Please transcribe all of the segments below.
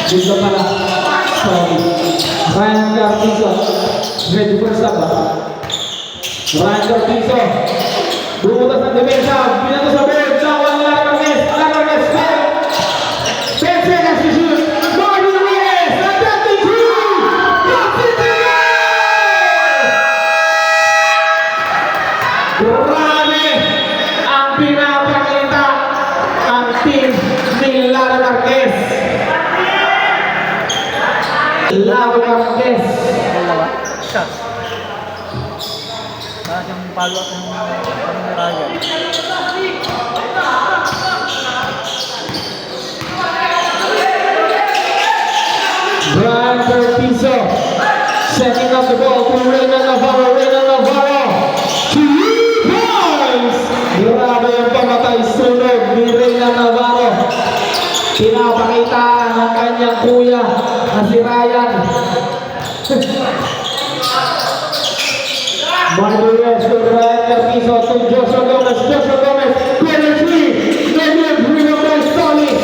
Dito pala. Sorry. Ryan Carpizo. Ready for saba. Ryan Carpizo. Bumutas ng depensa. Pinato sa board. Sawan na Marquez. Marquez. 10 seconds to shoot. Martin Reyes. Attempting three. Drops it in! Grabe ang pinapakita ang team ni Lara Marquez. Lara Marquez. Dalawa. Shot. Parang yung follow up ng Ryan. Ryan Carpizo setting up the ball to Reyna Navarro. Reyna Navarro. 2 points! Grabe yung pamatay sunod ni Reyna Navarro. Pinapakita ng kanyang kuya na si Ryan. Marquez to Ryan Carpizo to Joshua Gomez. Joshua Gomez. Corner 3. Negative rebound by Solis.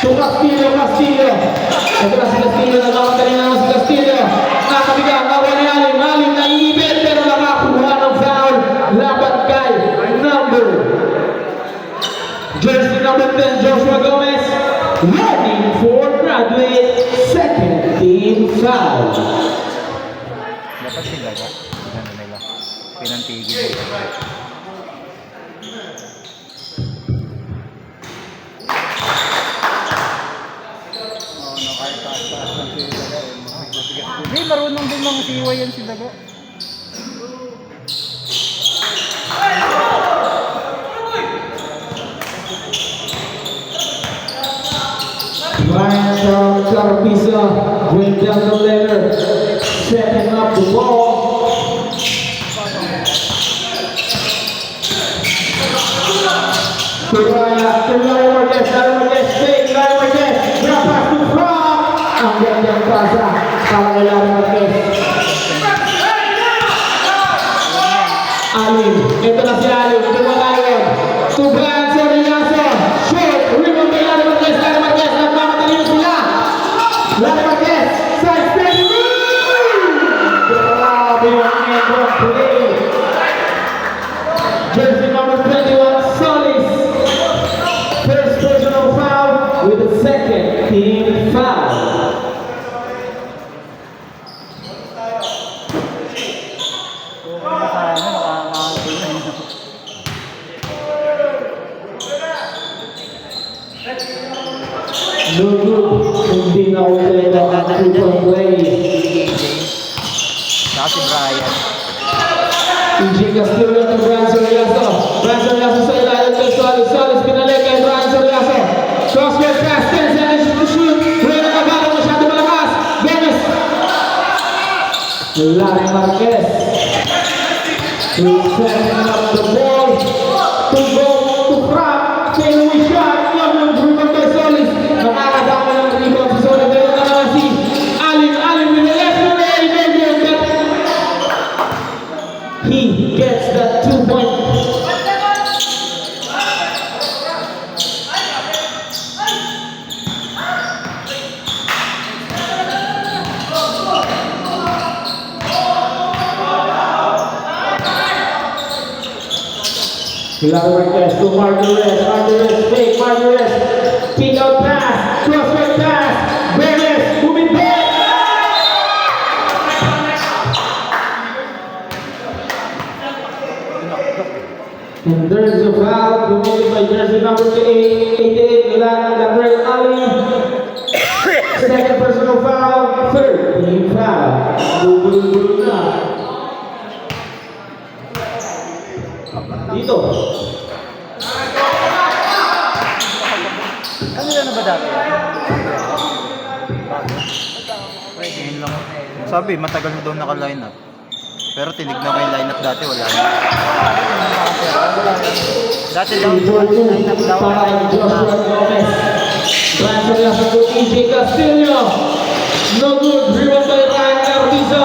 To Castillo. Castillo. Ito na si Castillo. Nagkamatali na si Castillo. Nakabigang. Nawa ni Alin. Alin na iibit pero nakakuha ng foul. Laban kay number jersey number 10 Joshua Gomez. Running for graduate. Second team foul. Dapat sila ba? Ano nila? Pinantigil nila. Kahit taas-taas lang si Daga. Hindi, marunong din mga siwa yan si Daga. Ryan Carpizo going down the ladder, setting up the ball. To Ryan Marquez, fake, Ryan Marquez, drop pass to Frank. Ang gandang pasa para kay Ryan Marquez. Alin, ito na si Alin, tumatayon. To Brian Soriaso, short, rebound kay Ryan Marquez, nagmamadali sila. Ryan Marquez, side step, grabe ang end play. Jersey number 21, Solis. First personal foul with the second team foul. No good, hindi na ulit ang two-point play. Saka si Brian. EJ Castillo to Brian Soriaso. Brian Soriaso sa ilalim kay Solis. Solis pinalik kay Brian Soriaso. Crossfield pass, 10 seconds to shoot. Reyna Navarro masyado malakas. Gomez. Larry Marquez. He's setting up the ball. To go to Frank. Fadeaway shot. Yung rebound kay Solis. Nakakadama ng rebound si Solis. Pero na naman si Alin with the left leg. He gets that 2-point. Marquez to Marquez, fake Marquez, kick out pass, crossfield pass, Gomez, moving back. And there's a foul committed by jersey number 88, Gabriel Ali. Second personal foul, third team foul. Gulo-gulo na. Dito. Kanila na ba dati? Ngayon lang. Sabi, matagal na daw naka-line up. Pero tinignan ko yung lineup dati, wala na. Dati daw, lineup daw. Transfer na sa EJ Castillo. No good, rebound by Ryan Carpizo.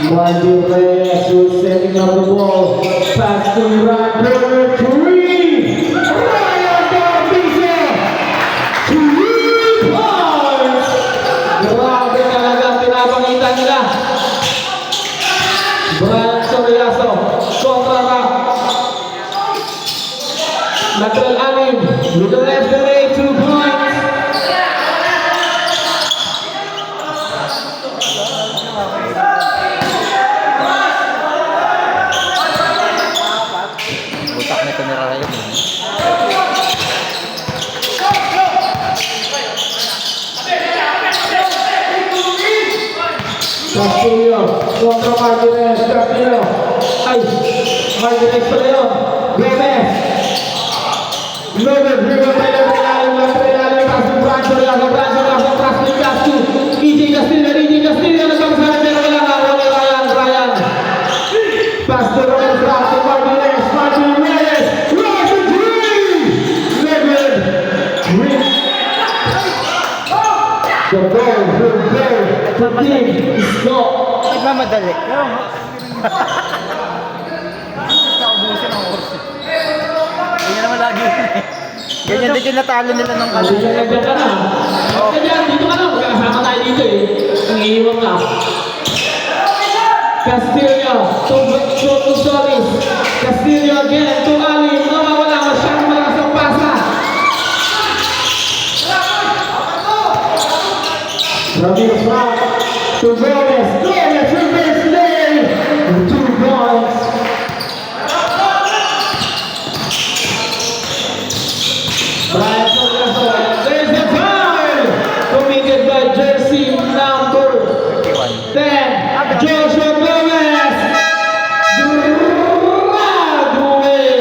Martin Reyes who's setting up the ball. Pass to right corner, 3. Ryan Garbizo. 3 points. Grabe talaga pinapangitan nila. Brian Soriaso, kontra Rock. Lateral anim, with the left delay, 2 points. Butak nito ni Ryan. Castillo, kontra Martinez, Castillo. Ay, Martinez pa rin yun. Gomez. Logan, dribble tayo ng ilalim, pass to Brian Soriaso, pass to Castillo. EJ Castillo, nagpapasara pero wala ni Ryan. Pass to Romel Frank, to Martinez, Ryan to 3! Logan, the ball, the team is not. Nagmamadali. Naubusin ang oras. Ganyan naman lagi yun eh. Ganyan din yung natalo nila ng Kasi dyan ka na. Kaya dito ka na, magkakasama tayo dito eh. Ang iiwan ka. Castillo, to Solis. Castillo again, to Ali. Nawawala masyadong malakas ang pasa. Ramiro Frank, to Gomez. Reverse lay. 2 points. Brian Soriaso, there's the foul committed by jersey number 10, Joshua Gomez. Drag away.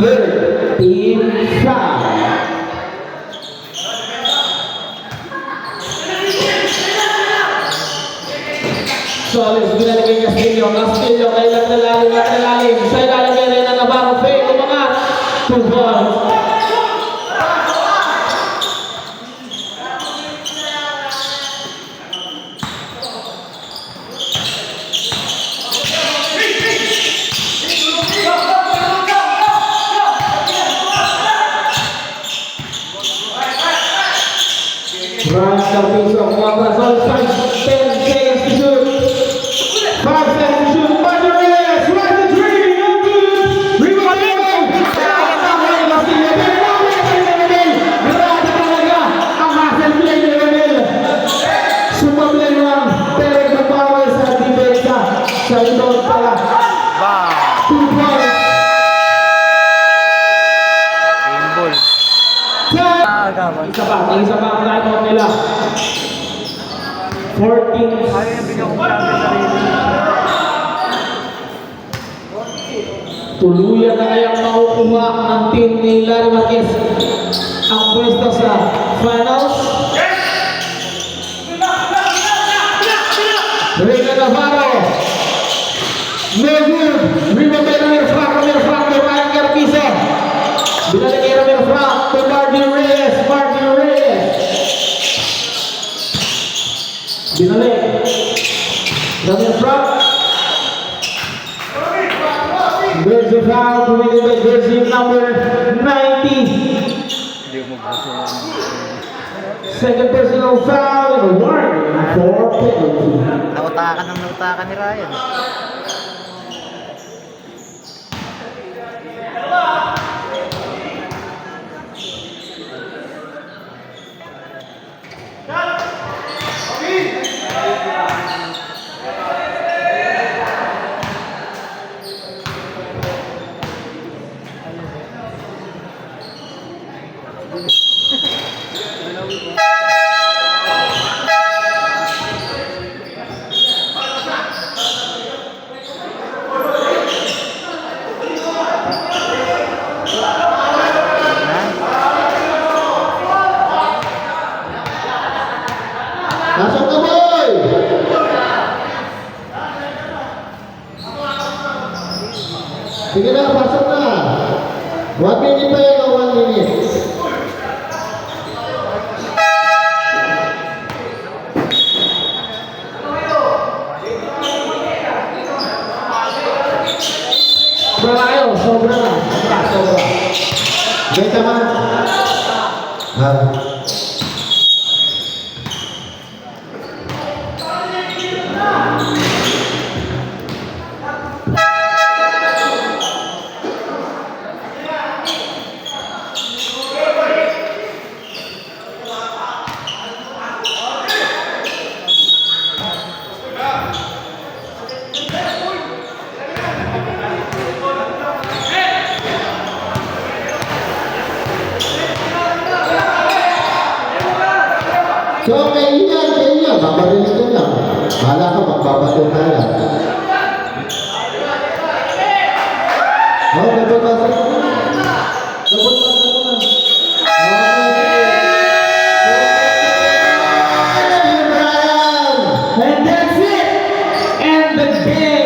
13 foul. Solis, binalagay Castillo, kailan nalalim. Sa ilalagay rin ang Navarro, fake, umangat. 2 points. Brian Garbizo, kumabra, Solis, 10 seconds to shoot. 5 seconds to shoot. Martin Reyes, right to 3, no good. Rebound, Castillo, grabe talaga ang hustle play ni Romel. Sumablay lang, pero nagpawal sa depensa. Sa rebound pala. Wow! 2 points. Game ball. Isa pa ang timeout nila. 14. Ayaw na bigyan ko marami sa sarili. Tuluyan na kayang makukuha ng team ni Larry Marquez ang pwesto sa finals. Reyna Navarro. No good. Rebound by Ramiro Frank to Ryan Garbizo. Binalik kay Ramiro Frank to Martin Reyes. Binalik. Ramiro Frank. There's a foul committed by jersey number 90. Hindi mo magbuso. Second personal foul and a warning for penalty. Nautakan ni Ryan. Pasok na, boy! Sige na, pasok na. 1 minute pa yun, 1 minute. Beta man. So, kaya babarinig ka lang. Bahala ka, magbabato na lang. Oh, dapat pasok mo na. Dapat pasok mo na. Okay. Brian! And that's it! And the game